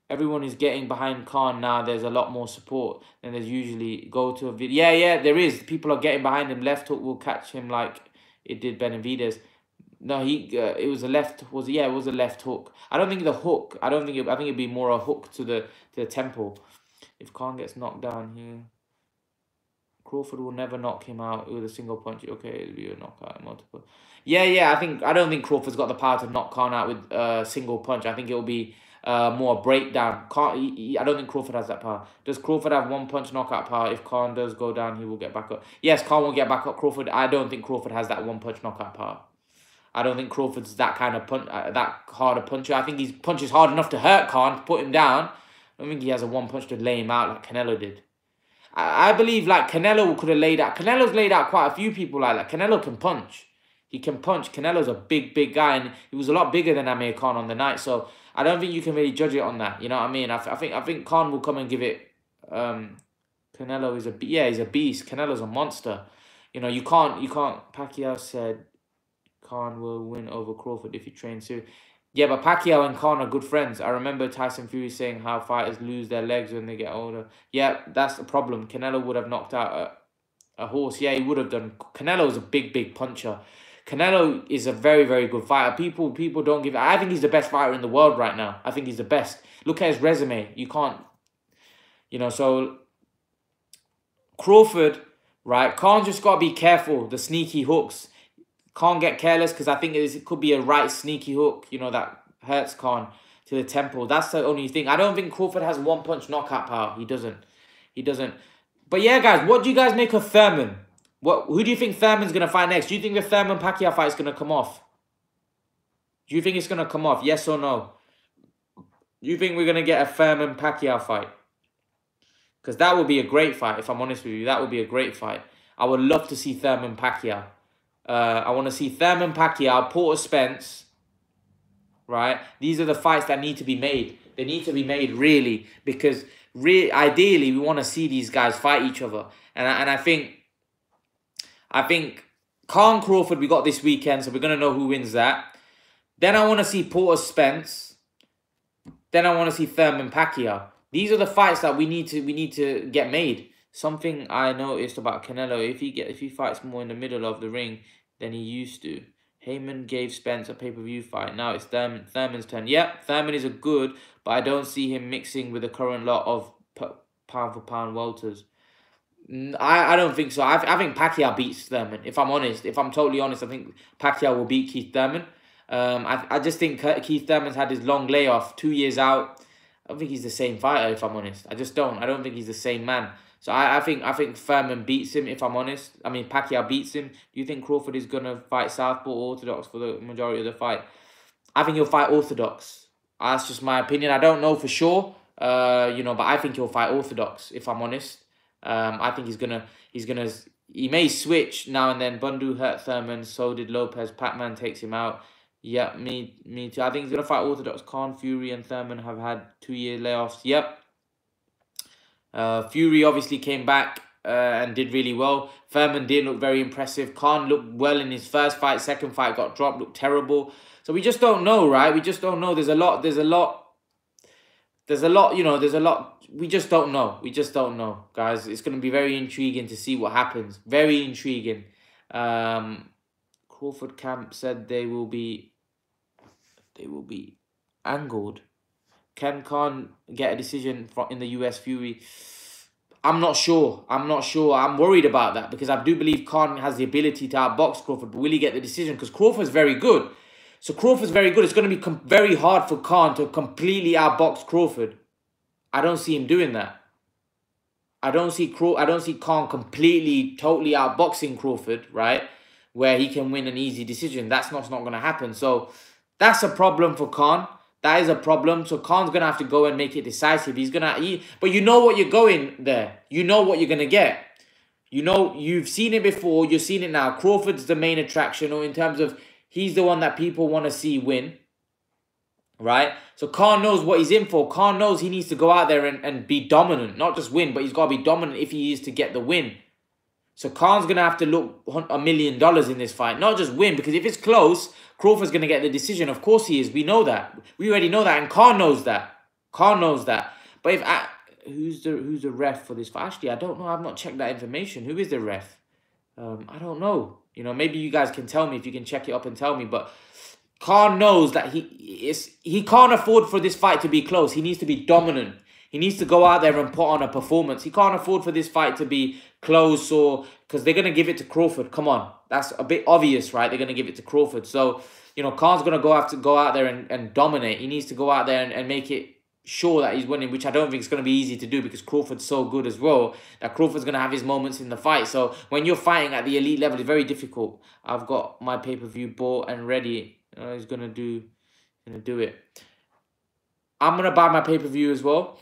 Everyone is getting behind Khan now. There's a lot more support than there's usually. Go to a video. Yeah, there is. People are getting behind him. Left hook will catch him like it did Benavidez. No, it was a left. It was a left hook. I don't think the hook. I think it'd be more a hook to the temple. If Khan gets knocked down here, Crawford will never knock him out with a single punch. Okay, it'll be a knockout, multiple. Yeah. I don't think Crawford's got the power to knock Khan out with a single punch. I think it'll be more a breakdown. I don't think Crawford has that power. Does Crawford have one punch knockout power? If Khan does go down, he will get back up. Yes, Khan will get back up. Crawford. I don't think Crawford has that one punch knockout power. I don't think Crawford's that kind of that hard a puncher. I think his punch is hard enough to hurt Khan, to put him down. I don't think he has a one punch to lay him out like Canelo did. I believe like Canelo could have laid out. Canelo's laid out quite a few people like that. Canelo can punch. He can punch. Canelo's a big guy, and he was a lot bigger than Amir Khan on the night. So I don't think you can really judge it on that. You know what I mean? I think Khan will come and give it. Canelo is he's a beast. Canelo's a monster. You know, you can't. Pacquiao said Khan will win over Crawford if he trains too. Yeah, but Pacquiao and Khan are good friends. I remember Tyson Fury saying how fighters lose their legs when they get older. Yeah, that's the problem. Canelo would have knocked out a horse. Yeah, he would have done. Canelo's a big puncher. Canelo is a very good fighter. People don't give. I think he's the best fighter in the world right now. I think he's the best. Look at his resume. You can't. You know, so Crawford, right? Khan just got to be careful. The sneaky hooks. Can't get careless, because I think it could be a right sneaky hook, you know, that hurts Khan to the temple. That's the only thing. I don't think Crawford has one punch knockout power. He doesn't. But yeah, guys, what do you guys make of Thurman? Who do you think Thurman's going to fight next? Do you think the Thurman Pacquiao fight is going to come off? Do you think it's going to come off? Yes or no? Do you think we're going to get a Thurman Pacquiao fight? Because that would be a great fight, if I'm honest with you. That would be a great fight. I would love to see Thurman Pacquiao. I want to see Thurman Pacquiao, Porter Spence, right? These are the fights that need to be made. They need to be made, really, because ideally we want to see these guys fight each other. And I think Khan Crawford we got this weekend, so we're going to know who wins that. Then I want to see Porter Spence. Then I want to see Thurman Pacquiao. These are the fights that we need to get made. Something I noticed about Canelo, if he fights more in the middle of the ring than he used to. Heyman gave Spence a pay-per-view fight. Now it's Thurman's turn. Yeah, Thurman is a good, but I don't see him mixing with the current lot of pound-for-pound welters. I don't think so. I think Pacquiao beats Thurman. If I'm honest, if I'm totally honest, I think Pacquiao will beat Keith Thurman. I just think Keith Thurman's had his long layoff, 2 years out. I don't think he's the same fighter, if I'm honest. I just don't. I don't think he's the same man. So I think Thurman beats him, if I'm honest. I mean, Pacquiao beats him. Do you think Crawford is going to fight Southpaw or Orthodox for the majority of the fight? I think he'll fight Orthodox. That's just my opinion. I don't know for sure, you know, but I think he'll fight Orthodox, if I'm honest. I think he's gonna he may switch now and then. Bundu hurt Thurman, so did Lopez. Pac-Man takes him out. Yep, me too. I think he's going to fight orthodox. Khan, Fury and Thurman have had 2-year layoffs. Yep. Fury obviously came back and did really well. Thurman didn't look very impressive. Khan looked well in his first fight. Second fight got dropped, looked terrible. So we just don't know, right? We just don't know. There's a lot, you know, there's a lot. We just don't know. We just don't know, guys. It's going to be very intriguing to see what happens. Very intriguing. Crawford camp said they will be angled. Can Khan get a decision in the US Fury? I'm not sure. I'm worried about that because I do believe Khan has the ability to outbox Crawford, but will he get the decision? Because Crawford's very good. So Crawford's very good. It's going to be very hard for Khan to completely outbox Crawford. I don't see him doing that. I don't see Khan completely, totally outboxing Crawford, right? Where he can win an easy decision. That's not going to happen. So that's a problem for Khan. That is a problem. So Khan's going to have to go and make it decisive. But you know what you're going there. You know what you're going to get. You know, you've seen it before. You've seen it now. Crawford's the main attraction, or in terms of he's the one that people want to see win. Right? So Khan knows what he's in for. Khan knows he needs to go out there and be dominant. Not just win, but he's got to be dominant if he is to get the win. So Khan's going to have to look $1 million in this fight. Not just win, because if it's close, Crawford's going to get the decision. Of course he is. We know that. We already know that. And Khan knows that. Khan knows that. But if who's the ref for this fight? Actually, I don't know. I've not checked that information. Who is the ref? I don't know. You know, maybe you guys can tell me if you can check it up and tell me. But Khan knows that he can't afford for this fight to be close. He needs to be dominant. He needs to go out there and put on a performance. He can't afford for this fight to be close, or because they're going to give it to Crawford. Come on. That's a bit obvious, right? They're going to give it to Crawford. So, you know, Khan's going to go out there and dominate. He needs to go out there and make it sure that he's winning, which I don't think is going to be easy to do because Crawford's so good as well that Crawford's going to have his moments in the fight. So when you're fighting at the elite level, it's very difficult. I've got my pay-per-view bought and ready. He's going to do it. I'm going to buy my pay-per-view as well.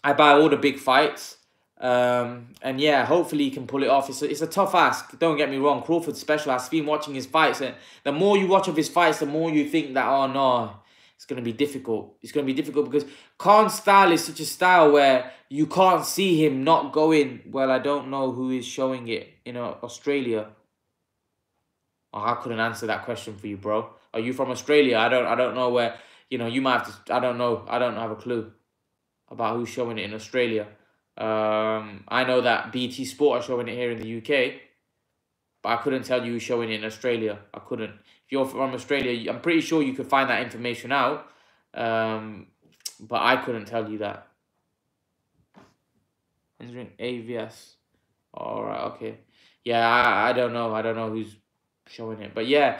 I buy all the big fights. And yeah, hopefully he can pull it off. It's a tough ask. Don't get me wrong. Crawford's special. I've been watching his fights. And the more you watch of his fights, the more you think that, oh no, it's going to be difficult. It's going to be difficult because Khan's style is such a style where you can't see him not going. Well, I don't know who is showing it in Australia. Oh, I couldn't answer that question for you, bro. Are you from Australia? I don't know where, you might have to, I don't know. I don't have a clue about who's showing it in Australia. I know that BT Sport are showing it here in the UK, but I couldn't tell you who's showing it in Australia. I couldn't. If you're from Australia, I'm pretty sure you could find that information out, but I couldn't tell you that. Entering AVS. All right, okay. Yeah, I don't know. I don't know who's showing it, but yeah,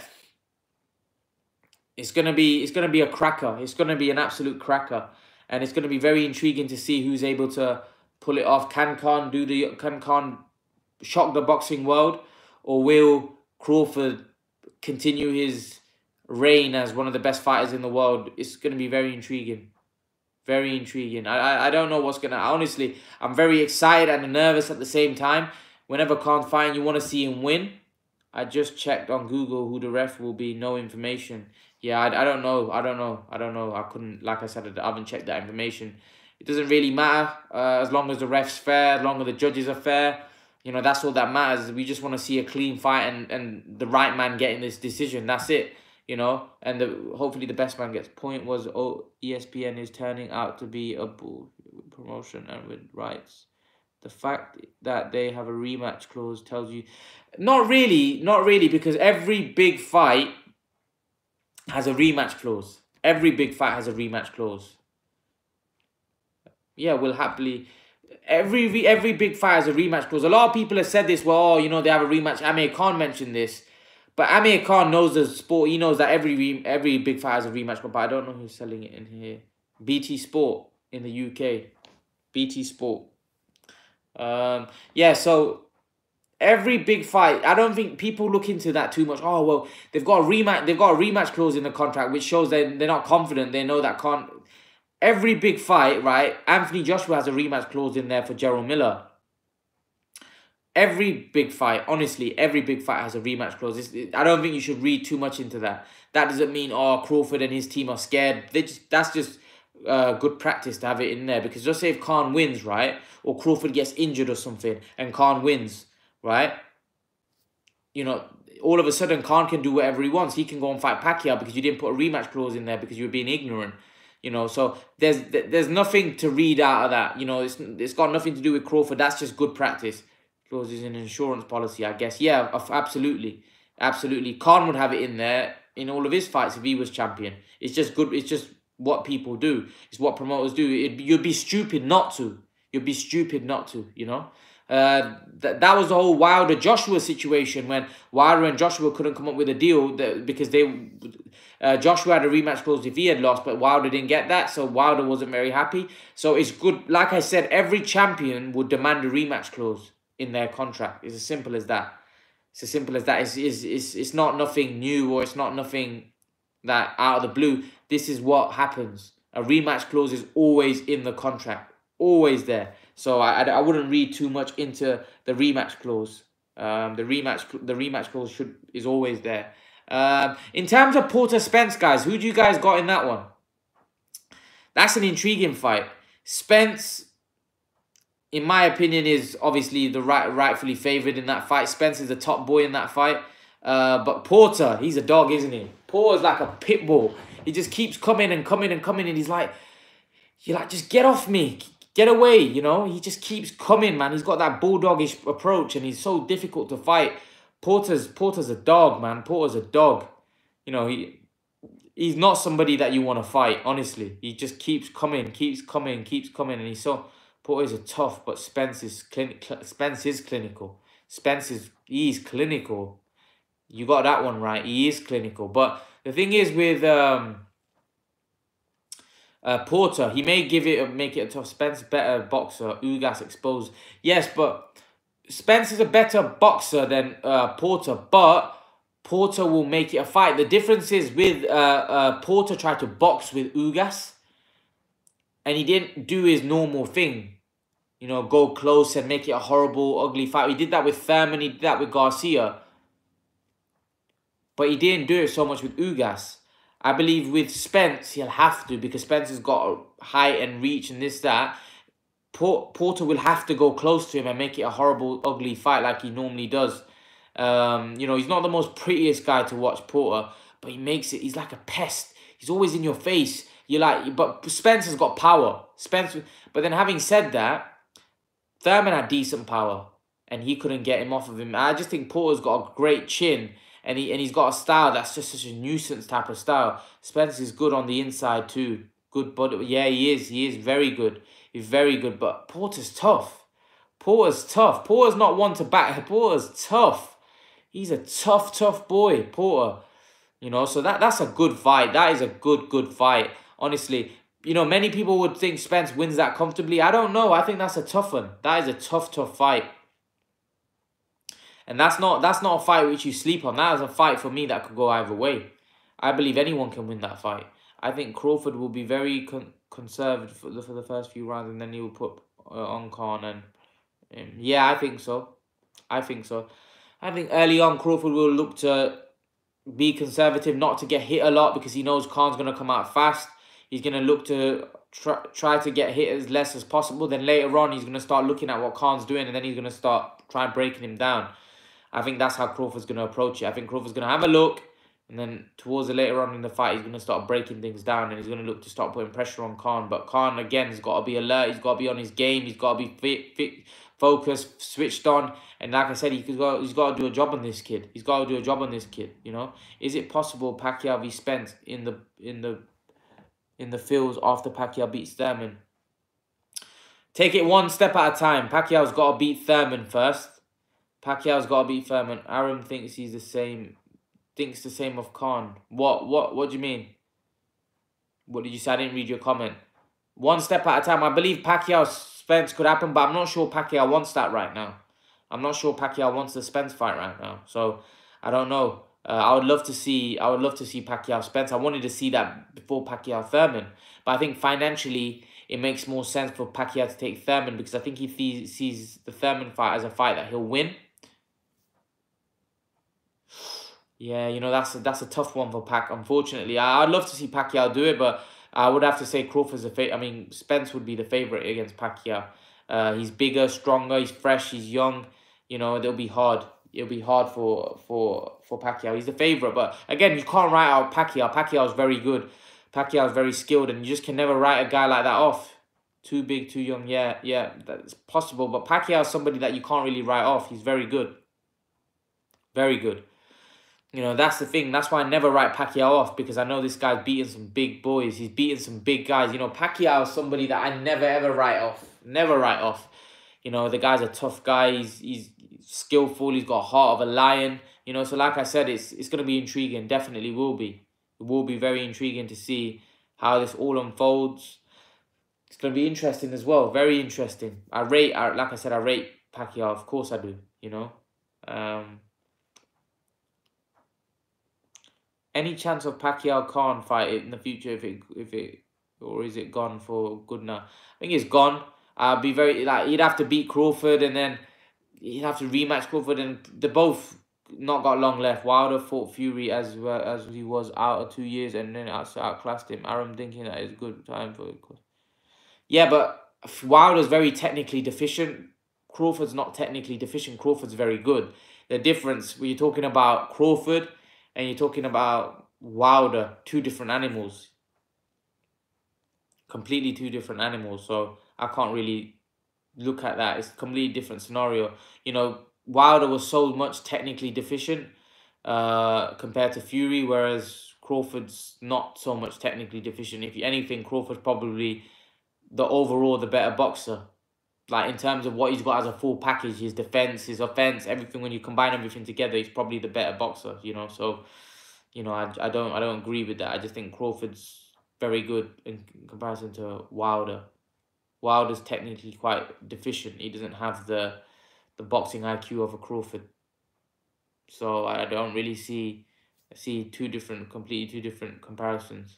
it's gonna be a cracker. It's gonna be an absolute cracker, and it's gonna be very intriguing to see who's able to pull it off. Can Khan shock the boxing world, or will Crawford continue his reign as one of the best fighters in the world? It's going to be very intriguing. Very intriguing. I don't know what's going to... Honestly, I'm very excited and nervous at the same time. Whenever Khan's fighting, you want to see him win. I just checked on Google who the ref will be. No information. Yeah, I don't know. I don't know. I couldn't... Like I said, I haven't checked that information. It doesn't really matter as long as the ref's fair, as long as the judges are fair. That's all that matters. We just want to see a clean fight and the right man getting this decision. That's it, And hopefully the best man gets. Point was, ESPN is turning out to be a bull promotion and with rights. The fact that they have a rematch clause tells you... Not really, because every big fight has a rematch clause. Every big fight has a rematch clause. Yeah, we'll happily... Every big fight has a rematch clause. A lot of people have said this, well, they have a rematch. Amir Khan mentioned this. But Amir Khan knows the sport. He knows that every big fight has a rematch. But I don't know who's selling it in here. BT Sport in the UK. BT Sport. Yeah, so every big fight, I don't think people look into that too much. Oh, well, they've got a rematch clause in the contract, which shows they're not confident. They know that Khan... Every big fight, right? Anthony Joshua has a rematch clause in there for Gerald Miller. Every big fight, honestly, every big fight has a rematch clause. I don't think you should read too much into that. That doesn't mean, oh, Crawford and his team are scared. That's just good practice to have it in there. Because just say if Khan wins, right, or Crawford gets injured or something, and Khan wins, right, you know, all of a sudden Khan can do whatever he wants. He can go and fight Pacquiao because you didn't put a rematch clause in there because you were being ignorant. You know, so there's nothing to read out of that. You know, it's got nothing to do with Crawford. That's just good practice. Clauses in insurance policy, I guess. Yeah, absolutely. Absolutely. Khan would have it in there in all of his fights if he was champion. It's just good. It's just what people do. It's what promoters do. You'd be stupid not to. You'd be stupid not to, you know. That was the whole Wilder Joshua situation when Wilder and Joshua couldn't come up with a deal because Joshua had a rematch clause if he had lost, but Wilder didn't get that, so Wilder wasn't very happy. So it's good. Like I said, every champion would demand a rematch clause in their contract. It's as simple as that. It's as simple as that. It's not nothing new, or it's not nothing that out of the blue. This is what happens. A rematch clause is always in the contract, always there. So I wouldn't read too much into the rematch clause. The rematch clause is always there. In terms of Porter Spence, guys, who do you guys got in that one? That's an intriguing fight. Spence, in my opinion, is obviously the rightfully favoured in that fight. Spence is the top boy in that fight. But Porter, he's a dog, isn't he? Porter's like a pit bull. He just keeps coming and coming and coming, and he's like, you're like, just get off me. Get away, you know? He just keeps coming, man. He's got that bulldogish approach, and he's so difficult to fight. Porter's a dog, man. Porter's a dog. You know, he's not somebody that you want to fight, honestly. He just keeps coming, and Porter's a tough, but Spence is clinical. He's clinical. You got that one right. He is clinical. But the thing is with Porter, he may make it a tough. Spence better boxer. Ugas exposed. Yes, but Spence is a better boxer than Porter. But Porter will make it a fight. The difference is with Porter tried to box with Ugas, and he didn't do his normal thing. You know, go close and make it a horrible, ugly fight. He did that with Thurman. He did that with Garcia. But he didn't do it so much with Ugas. I believe with Spence, he'll have to, because Spence has got height and reach and this, that. Porter will have to go close to him and make it a horrible, ugly fight like he normally does. You know, he's not the most prettiest guy to watch, Porter, but he makes it. He's like a pest. He's always in your face. You're like, but Spence has got power. But then having said that, Thurman had decent power, and he couldn't get him off of him. I just think Porter's got a great chin, and he's got a style that's just such a nuisance type of style. Spence is good on the inside too. Good body. Yeah, he is. He is very good. He's very good. But Porter's tough. Porter's not one to back. Porter's tough. He's a tough boy, Porter. You know, so that's a good fight. That is a good fight. Honestly, you know, many people would think Spence wins that comfortably. I don't know. I think that's a tough one. That is a tough fight. And that's not a fight which you sleep on. That is a fight for me that could go either way. I believe anyone can win that fight. I think Crawford will be very conservative for the first few rounds, and then he will put on Khan. And yeah, I think so. I think early on Crawford will look to be conservative, not to get hit a lot, because he knows Khan's going to come out fast. He's going to look to try to get hit as less as possible. Then later on, he's going to start looking at what Khan's doing, and then he's going to start trying breaking him down. I think that's how Crawford's going to approach it. I think Crawford's going to have a look, and then towards the later on in the fight, he's going to start breaking things down, and he's going to look to start putting pressure on Khan. But Khan, again, has got to be alert. He's got to be on his game. He's got to be fit, focused, switched on. And like I said, he's got to do a job on this kid. He's got to do a job on this kid, you know? Is it possible Pacquiao v Spence in the fields after Pacquiao beats Thurman? Take it one step at a time. Pacquiao's got to beat Thurman first. Pacquiao's got to beat Thurman. Aaron thinks he's the same. Thinks the same of Khan. What do you mean? What did you say? I didn't read your comment. One step at a time. I believe Pacquiao Spence could happen, but I'm not sure Pacquiao wants that right now. I'm not sure Pacquiao wants the Spence fight right now. So I don't know. I would love to see Pacquiao Spence. I wanted to see that before Pacquiao Thurman, but I think financially it makes more sense for Pacquiao to take Thurman, because I think he sees the Thurman fight as a fight that he'll win. Yeah, you know, that's a tough one for Pac. Unfortunately, I'd love to see Pacquiao do it, but I would have to say Crawford's I mean, Spence would be the favorite against Pacquiao. He's bigger, stronger, he's fresh, he's young. You know, it'll be hard. It'll be hard for Pacquiao. He's the favorite, but again, you can't write out Pacquiao. Pacquiao's very good. Pacquiao's very skilled, and you just can never write a guy like that off. Too big, too young. Yeah, that's possible. But Pacquiao's somebody that you can't really write off. He's very good. Very good. You know, that's the thing. That's why I never write Pacquiao off, because I know this guy's beating some big boys. He's beating some big guys. You know, Pacquiao is somebody that I never, ever write off. Never write off. You know, the guy's a tough guy. He's skillful. He's got a heart of a lion. You know, so like I said, it's going to be intriguing. Definitely will be. It will be very intriguing to see how this all unfolds. It's going to be interesting as well. Very interesting. Like I said, I rate Pacquiao. Of course I do, you know. Any chance of Pacquiao Khan fight in the future, or is it gone for good now? I think it's gone. I'd be very, like, he'd have to beat Crawford, and then he'd have to rematch Crawford, and they're both not got long left. Wilder fought Fury as he was out of 2 years, and then outclassed him. I'm thinking that is a good time for it. Yeah, but Wilder's very technically deficient. Crawford's not technically deficient. Crawford's very good. The difference when you're talking about Crawford and you're talking about Wilder, two different animals. Completely two different animals. So I can't really look at that. It's a completely different scenario. You know, Wilder was so much technically deficient compared to Fury, whereas Crawford's not so much technically deficient. If anything, Crawford's probably the better boxer. Like, in terms of what he's got as a full package, his defense, his offense, everything, when you combine everything together, he's probably the better boxer, you know. So, you know, I don't agree with that. I just think Crawford's very good in comparison to Wilder. Wilder's technically quite deficient. He doesn't have the boxing IQ of a Crawford. So I don't really see completely two different comparisons.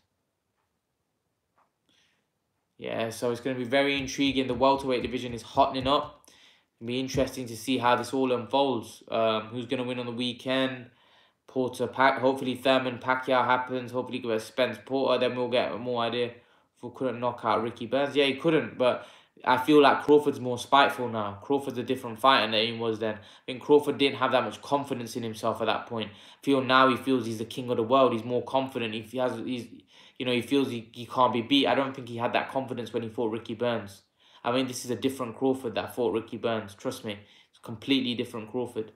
Yeah, so it's going to be very intriguing. The welterweight division is hottening up. It'll be interesting to see how this all unfolds. Who's going to win on the weekend? Hopefully Thurman Pacquiao happens. Hopefully he gets Spence Porter. Then we'll get more idea if we couldn't knock out Ricky Burns. Yeah, he couldn't, but I feel like Crawford's more spiteful now. Crawford's a different fighter than he was then. I think Crawford didn't have that much confidence in himself at that point. I feel now he feels he's the king of the world. He's more confident. He feels he can't be beat. I don't think he had that confidence when he fought Ricky Burns. I mean, this is a different Crawford that fought Ricky Burns. Trust me, it's a completely different Crawford.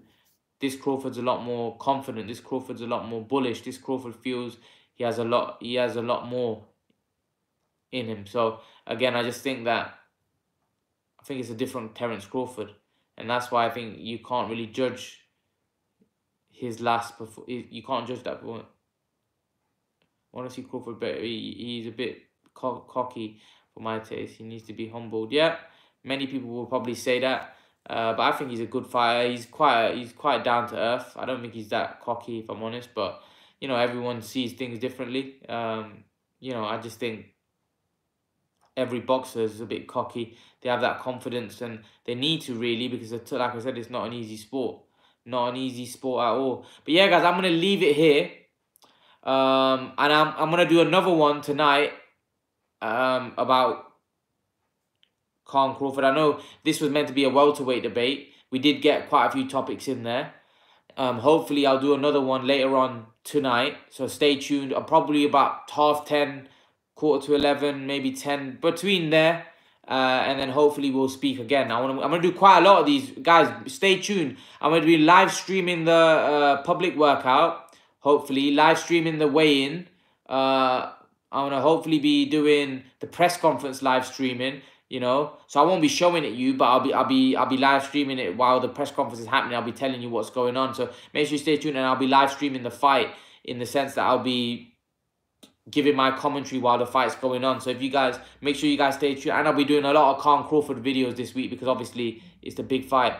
This Crawford's a lot more confident. This Crawford's a lot more bullish. This Crawford feels he has a lot more in him. So again, I just think that I think it's a different Terence Crawford, and that's why I think you can't really judge his last. You can't judge that. I want to see Crawford better. He's a bit cocky for my taste. He needs to be humbled. Yeah, many people will probably say that. But I think he's a good fighter. He's quite down to earth. I don't think he's that cocky, if I'm honest. But you know, everyone sees things differently. You know, I just think every boxer is a bit cocky. They have that confidence, and they need to, really, because like I said, it's not an easy sport. Not an easy sport at all. But yeah, guys, I'm gonna leave it here. And I'm gonna do another one tonight. About Khan Crawford. I know this was meant to be a welterweight debate. We did get quite a few topics in there. Hopefully I'll do another one later on tonight. So stay tuned. Probably about 10:30, 11:15, maybe 10, between there. And then hopefully we'll speak again. I'm gonna do quite a lot of these, guys. Stay tuned. I'm gonna be live streaming the public workout. Hopefully live streaming the weigh-in. I'm gonna hopefully be doing the press conference live streaming. You know, so I won't be showing it you, but I'll be live streaming it while the press conference is happening. I'll be telling you what's going on. So make sure you stay tuned, and I'll be live streaming the fight, in the sense that I'll be giving my commentary while the fight's going on. So if you guys, make sure you guys stay tuned, and I'll be doing a lot of Khan Crawford videos this week, because obviously it's the big fight.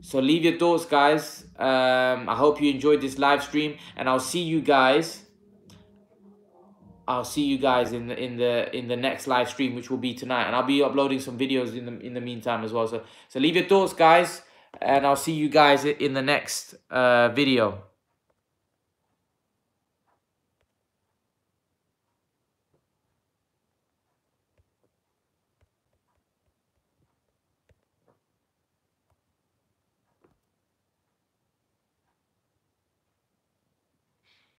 So leave your thoughts, guys. I hope you enjoyed this live stream, and I'll see you guys I'll see you guys in the next live stream, which will be tonight, and I'll be uploading some videos in the meantime as well. So leave your thoughts, guys, and I'll see you guys in the next video.